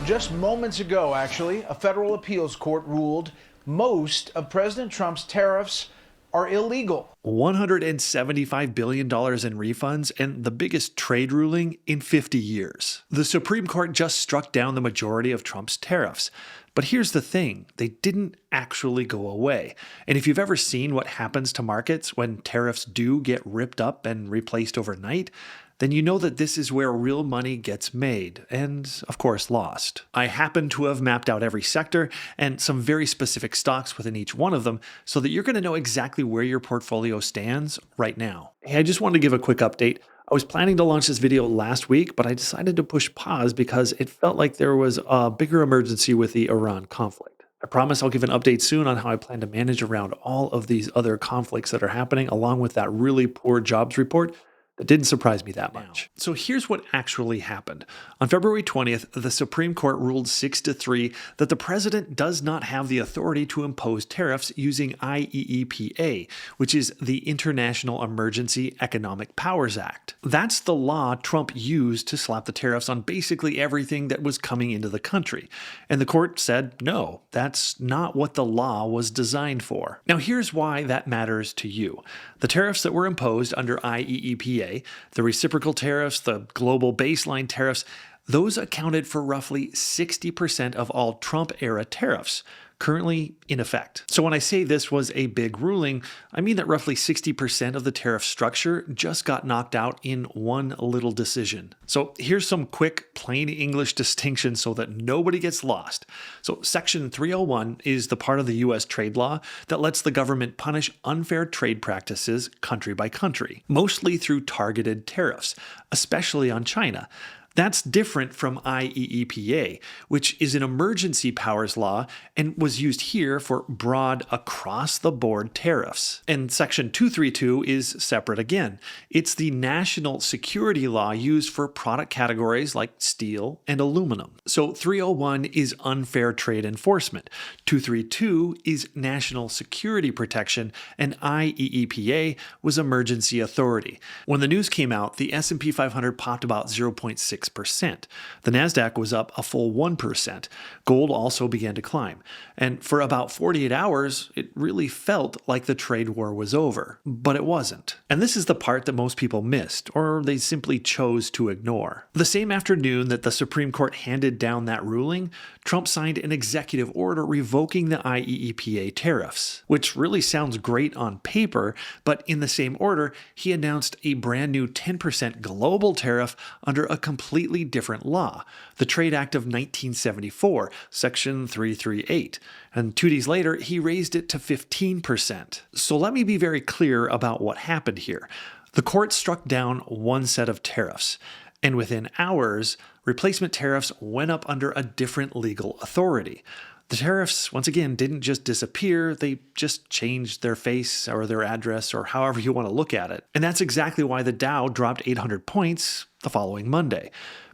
Just moments ago, actually, a federal appeals court ruled most of President Trump's tariffs are illegal. $175 billion in refunds and the biggest trade ruling in 50 years. The Supreme Court just struck down the majority of Trump's tariffs. But here's the thing, they didn't actually go away. And if you've ever seen what happens to markets when tariffs do get ripped up and replaced overnight, then you know that this is where real money gets made and, of course, lost. I happen to have mapped out every sector and some very specific stocks within each one of them so that you're going to know exactly where your portfolio stands right now. Hey, I just wanted to give a quick update. I was planning to launch this video last week, but I decided to push pause because it felt like there was a bigger emergency with the Iran conflict. I promise I'll give an update soon on how I plan to manage around all of these other conflicts that are happening, along with that really poor jobs report. That didn't surprise me that much. So here's what actually happened. On February 20th, the Supreme Court ruled 6-3 that the president does not have the authority to impose tariffs using IEEPA, which is the International Emergency Economic Powers Act. That's the law Trump used to slap the tariffs on basically everything that was coming into the country. And the court said, no, that's not what the law was designed for. Now here's why that matters to you. The tariffs that were imposed under IEEPA, the reciprocal tariffs, the global baseline tariffs, those accounted for roughly 60% of all Trump-era tariffs currently in effect. So when I say this was a big ruling, I mean that roughly 60% of the tariff structure just got knocked out in one little decision. So here's some quick plain English distinctions so that nobody gets lost. So Section 301 is the part of the US trade law that lets the government punish unfair trade practices country by country, mostly through targeted tariffs, especially on China. That's different from IEEPA, which is an emergency powers law and was used here for broad across-the-board tariffs. And Section 232 is separate again. It's the national security law used for product categories like steel and aluminum. So 301 is unfair trade enforcement, 232 is national security protection, and IEEPA was emergency authority. When the news came out, the S&P 500 popped about 0.6%. The NASDAQ was up a full 1%. Gold also began to climb. And for about 48 hours, it really felt like the trade war was over. But it wasn't. And this is the part that most people missed, or they simply chose to ignore. The same afternoon that the Supreme Court handed down that ruling, Trump signed an executive order revoking the IEEPA tariffs, which really sounds great on paper, but in the same order, he announced a brand new 10% global tariff under a completely different law, the Trade Act of 1974, Section 338. And 2 days later, he raised it to 15%. So let me be very clear about what happened here. The court struck down one set of tariffs, and within hours, replacement tariffs went up under a different legal authority. The tariffs, once again, didn't just disappear, they just changed their face or their address or however you want to look at it. And that's exactly why the Dow dropped 800 points the following Monday.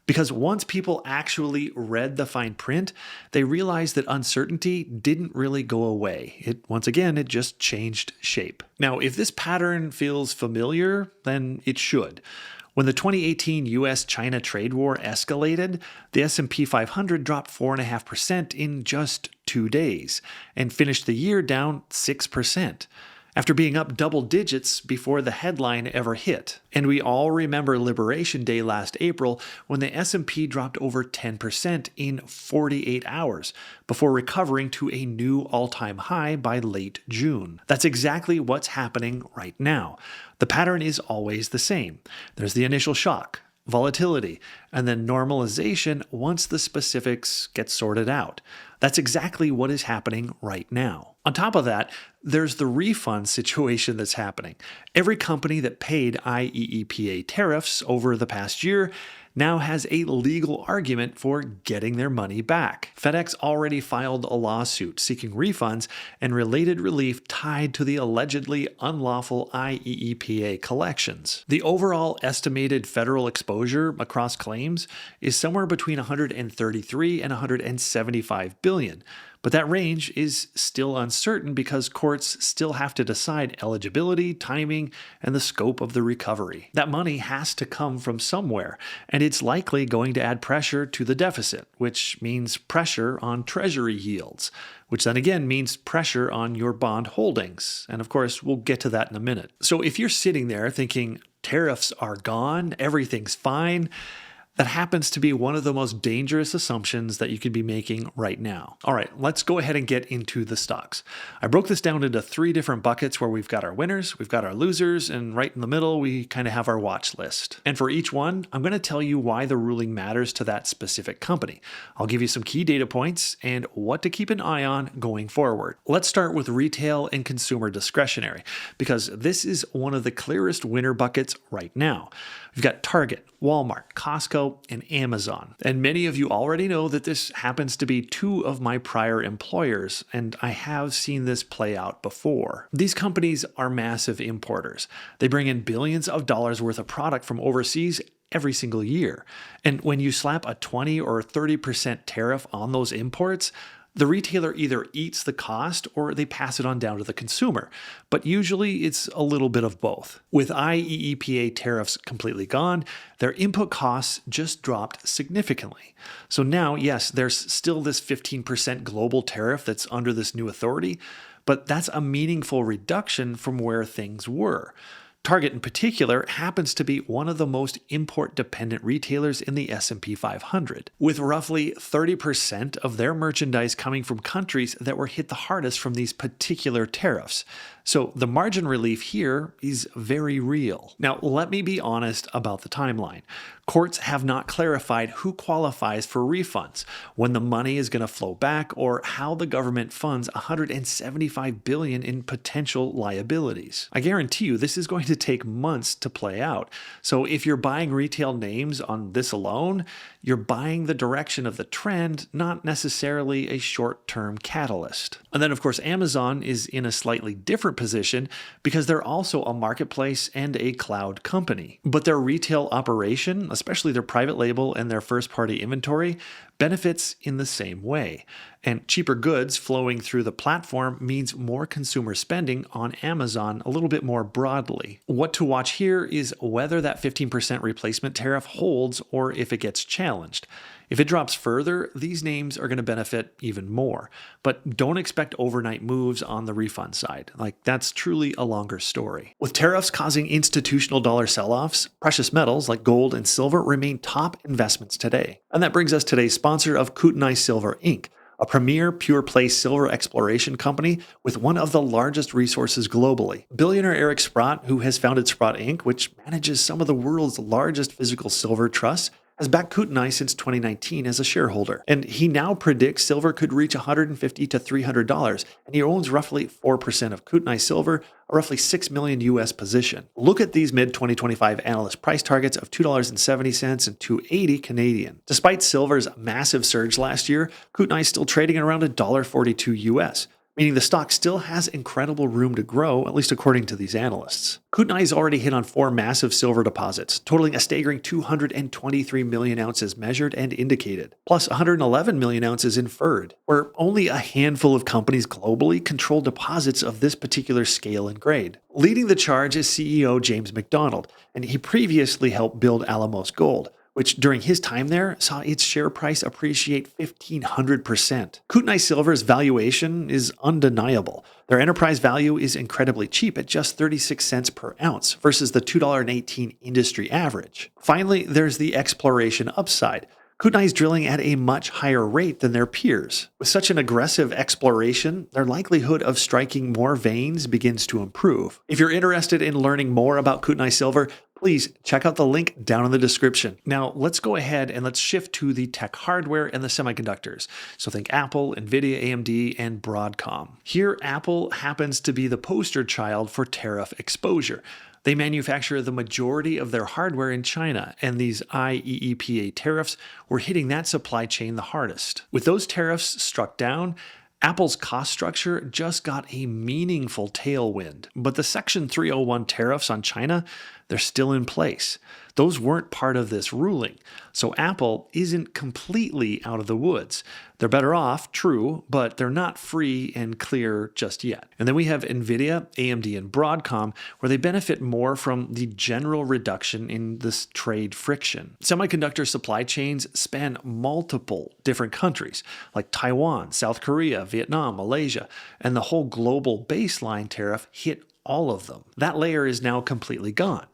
Because once people actually read the fine print, they realized that uncertainty didn't really go away. Once again, it just changed shape. Now, if this pattern feels familiar, then it should. When the 2018 US-China trade war escalated, the S&P 500 dropped 4.5% in just 2 days and finished the year down 6%. After being up double digits before the headline ever hit. And we all remember Liberation Day last April when the S&P dropped over 10% in 48 hours before recovering to a new all-time high by late June. That's exactly what's happening right now. The pattern is always the same. There's the initial shock, volatility, and then normalization once the specifics get sorted out. That's exactly what is happening right now. On top of that, there's the refund situation that's happening. Every company that paid IEEPA tariffs over the past year now has a legal argument for getting their money back. FedEx already filed a lawsuit seeking refunds and related relief tied to the allegedly unlawful IEEPA collections. The overall estimated federal exposure across claims is somewhere between $133 and $175 billion. But that range is still uncertain because courts still have to decide eligibility, timing, and the scope of the recovery. That money has to come from somewhere, and it's likely going to add pressure to the deficit, which means pressure on Treasury yields, which then again means pressure on your bond holdings. And of course, we'll get to that in a minute. So if you're sitting there thinking tariffs are gone, everything's fine, that happens to be one of the most dangerous assumptions that you could be making right now. All right, let's go ahead and get into the stocks. I broke this down into 3 different buckets where we've got our winners, we've got our losers, and right in the middle, we kind of have our watch list. And for each one, I'm going to tell you why the ruling matters to that specific company. I'll give you some key data points and what to keep an eye on going forward. Let's start with retail and consumer discretionary, because this is one of the clearest winner buckets right now. We've got Target, Walmart, Costco, and Amazon. And many of you already know that this happens to be 2 of my prior employers, and I have seen this play out before. These companies are massive importers. They bring in billions of dollars worth of product from overseas every single year. And when you slap a 20 or 30% tariff on those imports, the retailer either eats the cost or they pass it on down to the consumer, but usually it's a little bit of both. With IEEPA tariffs completely gone, their input costs just dropped significantly. So now, yes, there's still this 15% global tariff that's under this new authority, but that's a meaningful reduction from where things were. Target in particular happens to be one of the most import-dependent retailers in the S&P 500, with roughly 30% of their merchandise coming from countries that were hit the hardest from these particular tariffs. So the margin relief here is very real. Now, let me be honest about the timeline. Courts have not clarified who qualifies for refunds, when the money is going to flow back, or how the government funds $175 billion in potential liabilities. I guarantee you this is going to take months to play out. So if you're buying retail names on this alone, you're buying the direction of the trend, not necessarily a short-term catalyst. And then, of course, Amazon is in a slightly different position because they're also a marketplace and a cloud company. But their retail operation, especially their private label and their first-party inventory, benefits in the same way. And cheaper goods flowing through the platform means more consumer spending on Amazon a little bit more broadly. What to watch here is whether that 15% replacement tariff holds or if it gets challenged. If it drops further, these names are going to benefit even more. But don't expect overnight moves on the refund side. That's truly a longer story. With tariffs causing institutional dollar sell-offs, precious metals like gold and silver remain top investments today. And that brings us to today's sponsor of Kootenai Silver Inc., a premier pure-play silver exploration company with one of the largest resources globally. Billionaire Eric Sprott, who has founded Sprott Inc., which manages some of the world's largest physical silver trusts, has backed Kootenai since 2019 as a shareholder. And he now predicts silver could reach $150 to $300, and he owns roughly 4% of Kootenai Silver, a roughly $6 million US position. Look at these mid-2025 analyst price targets of $2.70 and $2.80 Canadian. Despite silver's massive surge last year, Kootenai is still trading at around $1.42 US. Meaning the stock still has incredible room to grow, at least according to these analysts. Kootenai has already hit on 4 massive silver deposits, totaling a staggering 223 million ounces measured and indicated, plus 111 million ounces inferred, where only a handful of companies globally control deposits of this particular scale and grade. Leading the charge is CEO James McDonald, and he previously helped build Alamos Gold, which during his time there saw its share price appreciate 1,500%. Kootenai Silver's valuation is undeniable. Their enterprise value is incredibly cheap at just 36 cents per ounce versus the $2.18 industry average. Finally, there's the exploration upside. Kootenai is drilling at a much higher rate than their peers. With such an aggressive exploration, their likelihood of striking more veins begins to improve. If you're interested in learning more about Kootenai Silver, please check out the link down in the description. Now, let's go ahead and let's shift to the tech hardware and the semiconductors. So think Apple, NVIDIA, AMD, and Broadcom. Here, Apple happens to be the poster child for tariff exposure. They manufacture the majority of their hardware in China, and these IEEPA tariffs were hitting that supply chain the hardest. With those tariffs struck down, Apple's cost structure just got a meaningful tailwind, but the Section 301 tariffs on China, they're still in place. those weren't part of this ruling. So Apple isn't completely out of the woods. They're better off, true, but they're not free and clear just yet. And then we have Nvidia, AMD, and Broadcom, where they benefit more from the general reduction in this trade friction. Semiconductor supply chains span multiple different countries, like Taiwan, South Korea, Vietnam, Malaysia, and the whole global baseline tariff hit all of them. That layer is now completely gone.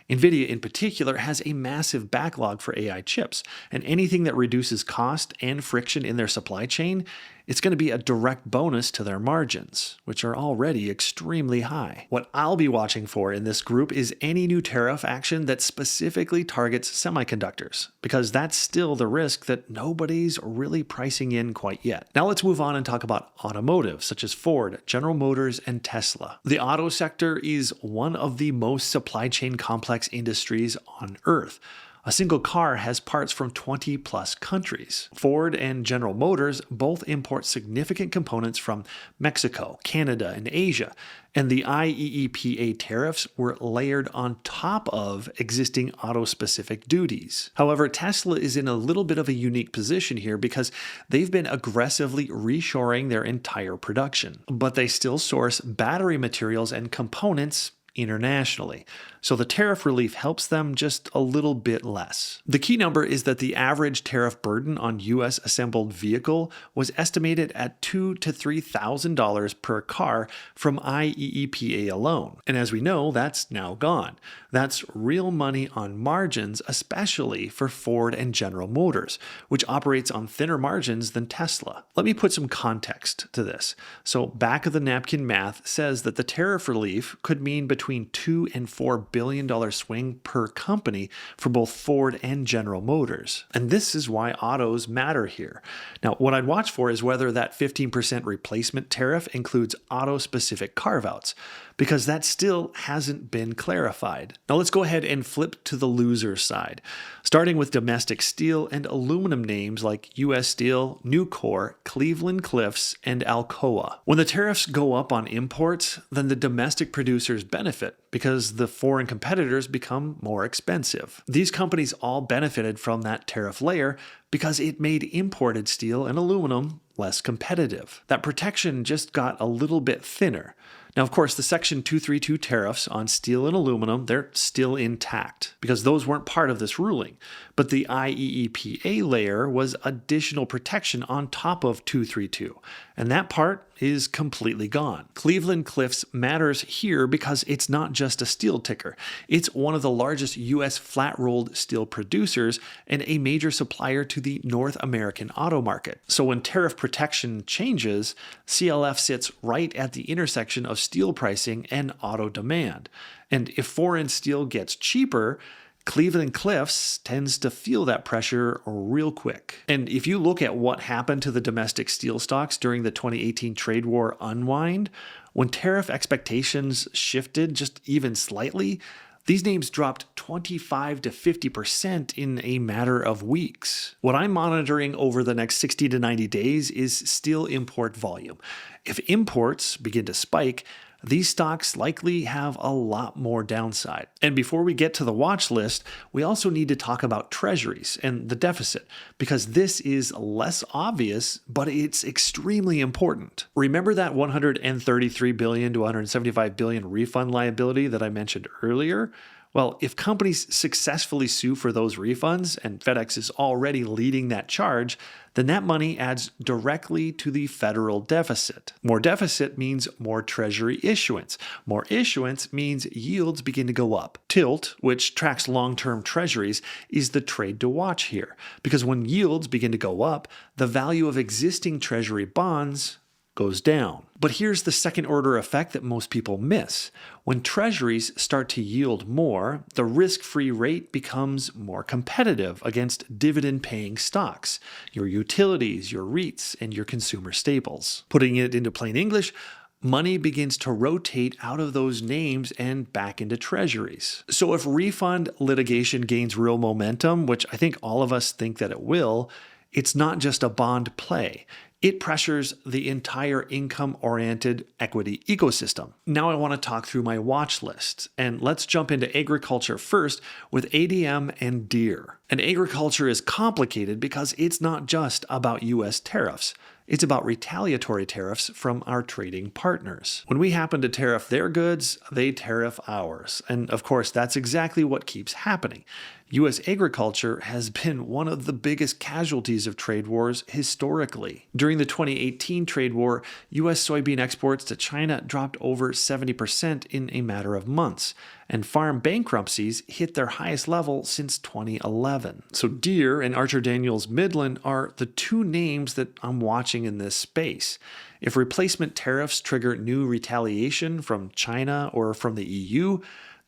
Nvidia in particular has a massive backlog for AI chips, and anything that reduces cost and friction in their supply chain, it's going to be a direct bonus to their margins, which are already extremely high. What I'll be watching for in this group is any new tariff action that specifically targets semiconductors, because that's still the risk that nobody's really pricing in quite yet. Now let's move on and talk about automotive, such as Ford, General Motors, and Tesla. The auto sector is one of the most supply chain complex industries on Earth. A single car has parts from 20 plus countries. Ford and General Motors both import significant components from Mexico, Canada, and Asia, and the IEEPA tariffs were layered on top of existing auto-specific duties. However, Tesla is in a little bit of a unique position here because they've been aggressively reshoring their entire production, but they still source battery materials and components internationally. So the tariff relief helps them just a little bit less. The key number is that the average tariff burden on US assembled vehicle was estimated at $2,000 to $3,000 per car from IEEPA alone. And as we know, that's now gone. That's real money on margins, especially for Ford and General Motors, which operates on thinner margins than Tesla. Let me put some context to this. So back of the napkin math says that the tariff relief could mean between $2 and $4 billion swing per company for both Ford and General Motors. And this is why autos matter here. Now, what I'd watch for is whether that 15% replacement tariff includes auto-specific carve-outs, because that still hasn't been clarified. Now let's go ahead and flip to the loser side, starting with domestic steel and aluminum names like US Steel, Nucor, Cleveland-Cliffs, and Alcoa. When the tariffs go up on imports, then the domestic producers benefit because the foreign competitors become more expensive. These companies all benefited from that tariff layer because it made imported steel and aluminum less competitive. That protection just got a little bit thinner. Now, of course, the Section 232 tariffs on steel and aluminum, they're still intact because those weren't part of this ruling. But the IEEPA layer was additional protection on top of 232, and that part is completely gone. Cleveland-Cliffs matters here because it's not just a steel ticker. It's one of the largest U.S. flat-rolled steel producers and a major supplier to the North American auto market. So when tariff protection changes, CLF sits right at the intersection of steel pricing and auto demand. And if foreign steel gets cheaper, Cleveland-Cliffs tends to feel that pressure real quick. And if you look at what happened to the domestic steel stocks during the 2018 trade war unwind, when tariff expectations shifted just even slightly, these names dropped 25 to 50% in a matter of weeks. What I'm monitoring over the next 60 to 90 days is steel import volume. If imports begin to spike, these stocks likely have a lot more downside. And before we get to the watch list, we also need to talk about Treasuries and the deficit, because this is less obvious, but it's extremely important. Remember that $133 billion to $175 billion refund liability that I mentioned earlier? Well, if companies successfully sue for those refunds, and FedEx is already leading that charge, then that money adds directly to the federal deficit. More deficit means more Treasury issuance. More issuance means yields begin to go up. Tilt, which tracks long-term Treasuries, is the trade to watch here, because when yields begin to go up, the value of existing Treasury bonds goes down. But here's the second order effect that most people miss. When Treasuries start to yield more, the risk-free rate becomes more competitive against dividend-paying stocks, your utilities, your REITs, and your consumer staples. Putting it into plain English, money begins to rotate out of those names and back into Treasuries. So if refund litigation gains real momentum, which I think all of us think that it will, it's not just a bond play. It pressures the entire income-oriented equity ecosystem. Now I want to talk through my watch list, and let's jump into agriculture first with ADM and Deere. And agriculture is complicated because it's not just about US tariffs. It's about retaliatory tariffs from our trading partners. When we happen to tariff their goods, they tariff ours. And of course, that's exactly what keeps happening. U.S. agriculture has been one of the biggest casualties of trade wars historically. During the 2018 trade war, U.S. soybean exports to China dropped over 70% in a matter of months, and farm bankruptcies hit their highest level since 2011. So Deere and Archer Daniels Midland are the two names that I'm watching in this space. If replacement tariffs trigger new retaliation from China or from the EU,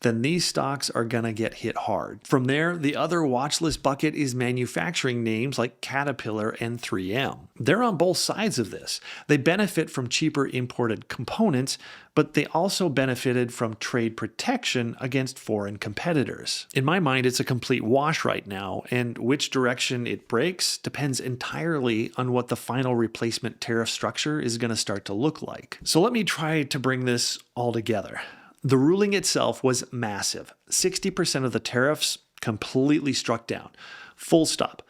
then these stocks are going to get hit hard. From there, the other watch list bucket is manufacturing names like Caterpillar and 3M. They're on both sides of this. They benefit from cheaper imported components, but they also benefited from trade protection against foreign competitors. In my mind, it's a complete wash right now, and which direction it breaks depends entirely on what the final replacement tariff structure is going to start to look like. So let me try to bring this all together. The ruling itself was massive. 60% of the tariffs completely struck down. Full stop.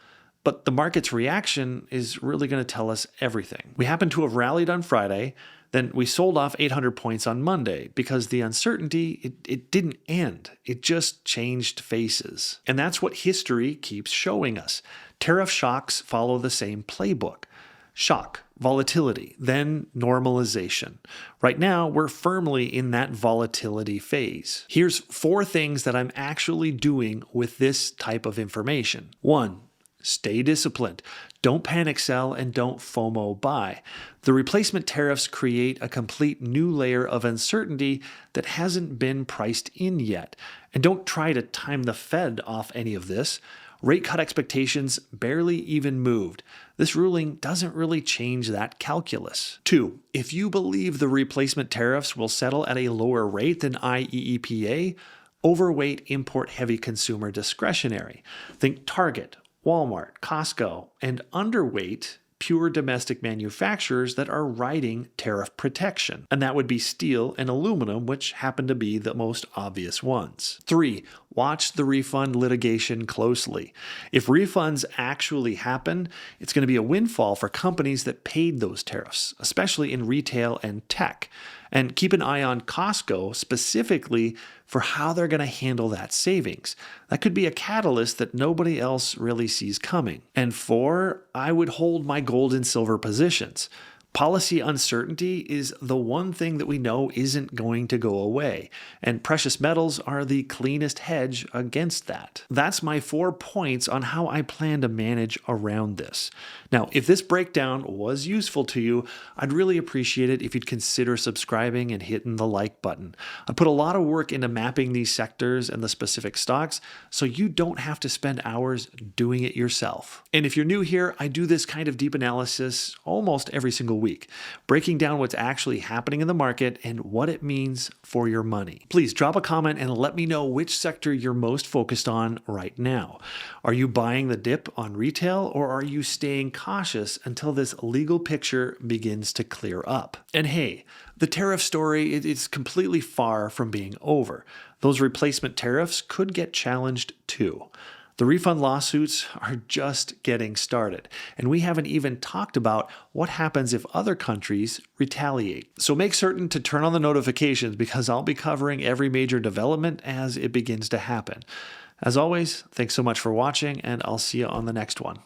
But the market's reaction is really going to tell us everything. We happen to have rallied on Friday, then we sold off 800 points on Monday because the uncertainty, it didn't end. It just changed faces. And that's what history keeps showing us. Tariff shocks follow the same playbook. Shock, volatility, then normalization. Right now, we're firmly in that volatility phase. Here's 4 things that I'm actually doing with this type of information. 1, stay disciplined. Don't panic sell and don't FOMO buy. The replacement tariffs create a complete new layer of uncertainty that hasn't been priced in yet. And don't try to time the Fed off any of this. Rate cut expectations barely even moved. This ruling doesn't really change that calculus. 2, if you believe the replacement tariffs will settle at a lower rate than IEEPA, overweight import-heavy consumer discretionary. Think Target, Walmart, Costco, and underweight pure domestic manufacturers that are riding tariff protection. And that would be steel and aluminum, which happen to be the most obvious ones. 3, watch the refund litigation closely. If refunds actually happen, it's going to be a windfall for companies that paid those tariffs, especially in retail and tech. And keep an eye on Costco specifically for how they're going to handle that savings. That could be a catalyst that nobody else really sees coming. And 4, I would hold my gold and silver positions. Policy uncertainty is the one thing that we know isn't going to go away, and precious metals are the cleanest hedge against that. That's my 4 points on how I plan to manage around this. Now, if this breakdown was useful to you, I'd really appreciate it if you'd consider subscribing and hitting the like button. I put a lot of work into mapping these sectors and the specific stocks, so you don't have to spend hours doing it yourself. And if you're new here, I do this kind of deep analysis almost every single week, breaking down what's actually happening in the market and what it means for your money. Please drop a comment and let me know which sector you're most focused on right now. Are you buying the dip on retail, or are you staying cautious until this legal picture begins to clear up? And hey, the tariff story is completely far from being over. Those replacement tariffs could get challenged too. The refund lawsuits are just getting started, and we haven't even talked about what happens if other countries retaliate. So make certain to turn on the notifications because I'll be covering every major development as it begins to happen. As always, thanks so much for watching, and I'll see you on the next one.